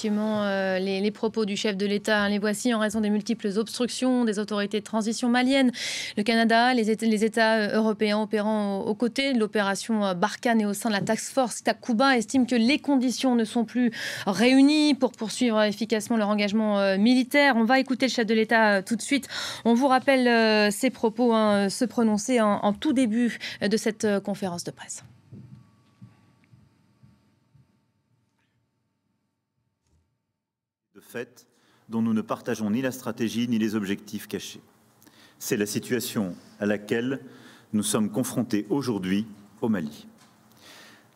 effectivement les propos du chef de l'État. Les voici. En raison des multiples obstructions des autorités de transition maliennes, le Canada, les États européens opérant aux côtés de l'opération Barkhane et au sein de la Task Force Takuba estiment que les conditions ne sont plus réunies pour poursuivre efficacement leur engagement militaire. On va écouter le chef de l'État tout de suite. On vous rappelle ses propos, se prononcer en tout début de cette conférence de presse. De fait, dont nous ne partageons ni la stratégie ni les objectifs cachés. C'est la situation à laquelle nous sommes confrontés aujourd'hui au Mali.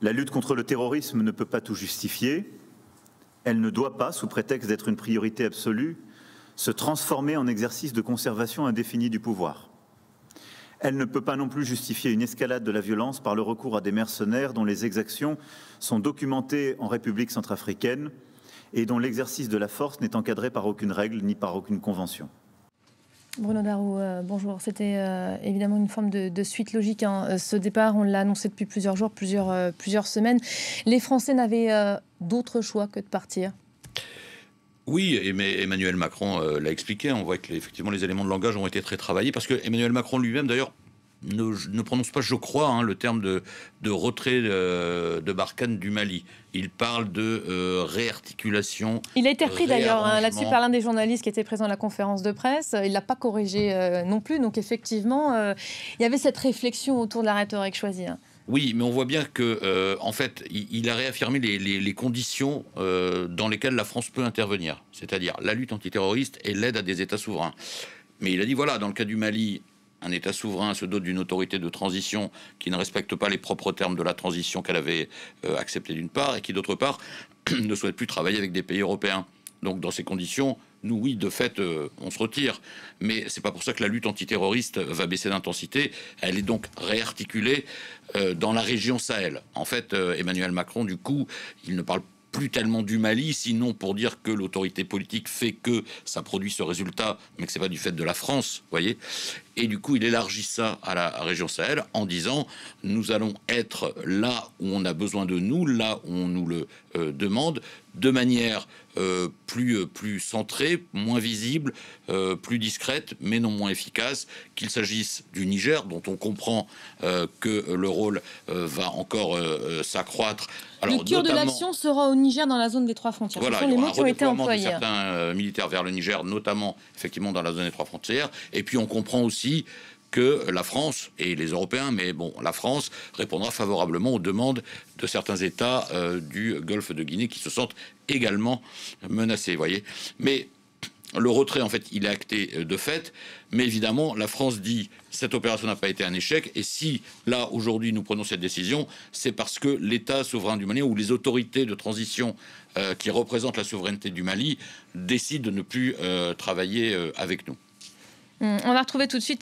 La lutte contre le terrorisme ne peut pas tout justifier. Elle ne doit pas, sous prétexte d'être une priorité absolue, se transformer en exercice de conservation indéfinie du pouvoir. Elle ne peut pas non plus justifier une escalade de la violence par le recours à des mercenaires dont les exactions sont documentées en République centrafricaine et dont l'exercice de la force n'est encadré par aucune règle ni par aucune convention. Bruno Darroux, bonjour. C'était évidemment une forme de suite logique. Ce départ, on l'a annoncé depuis plusieurs jours, plusieurs semaines. Les Français n'avaient d'autre choix que de partir. Oui, mais Emmanuel Macron l'a expliqué. On voit que effectivement les éléments de langage ont été très travaillés parce que Emmanuel Macron lui-même, d'ailleurs, ne prononce pas, je crois, le terme de retrait de Barkhane du Mali. Il parle de réarticulation. Il a été repris d'ailleurs là-dessus par l'un des journalistes qui était présent à la conférence de presse. Il ne l'a pas corrigé non plus. Donc effectivement, il y avait cette réflexion autour de la rhétorique choisie. Oui, mais on voit bien que, en fait, il a réaffirmé les conditions dans lesquelles la France peut intervenir, c'est-à-dire la lutte antiterroriste et l'aide à des États souverains. Mais il a dit, voilà, dans le cas du Mali, un État souverain se dote d'une autorité de transition qui ne respecte pas les propres termes de la transition qu'elle avait acceptée d'une part, et qui d'autre part ne souhaite plus travailler avec des pays européens. Donc dans ces conditions, nous, oui, de fait, on se retire. Mais c'est pas pour ça que la lutte antiterroriste va baisser d'intensité. Elle est donc réarticulée dans la région Sahel. En fait, Emmanuel Macron, du coup, il ne parle plus tellement du Mali, sinon pour dire que l'autorité politique fait que ça produit ce résultat, mais que c'est pas du fait de la France, voyez. Et du coup, il élargit ça à la région Sahel en disant nous allons être là où on a besoin de nous, là où on nous le demande, de manière plus centrée, moins visible, plus discrète, mais non moins efficace, qu'il s'agisse du Niger, dont on comprend que le rôle va encore s'accroître. Alors, le cœur de l'action sera au Niger, dans la zone des 3 frontières. Voilà, ce sont les mots qui ont été employés. Certains militaires vers le Niger, notamment effectivement dans la zone des 3 frontières. Et puis on comprend aussi que la France et les Européens, mais bon, la France répondra favorablement aux demandes de certains États du Golfe de Guinée qui se sentent également menacés, voyez. Mais le retrait, en fait, il est acté de fait, mais évidemment, la France dit cette opération n'a pas été un échec, et si, là, aujourd'hui, nous prenons cette décision, c'est parce que l'État souverain du Mali, ou les autorités de transition qui représentent la souveraineté du Mali, décident de ne plus travailler avec nous. On va retrouver tout de suite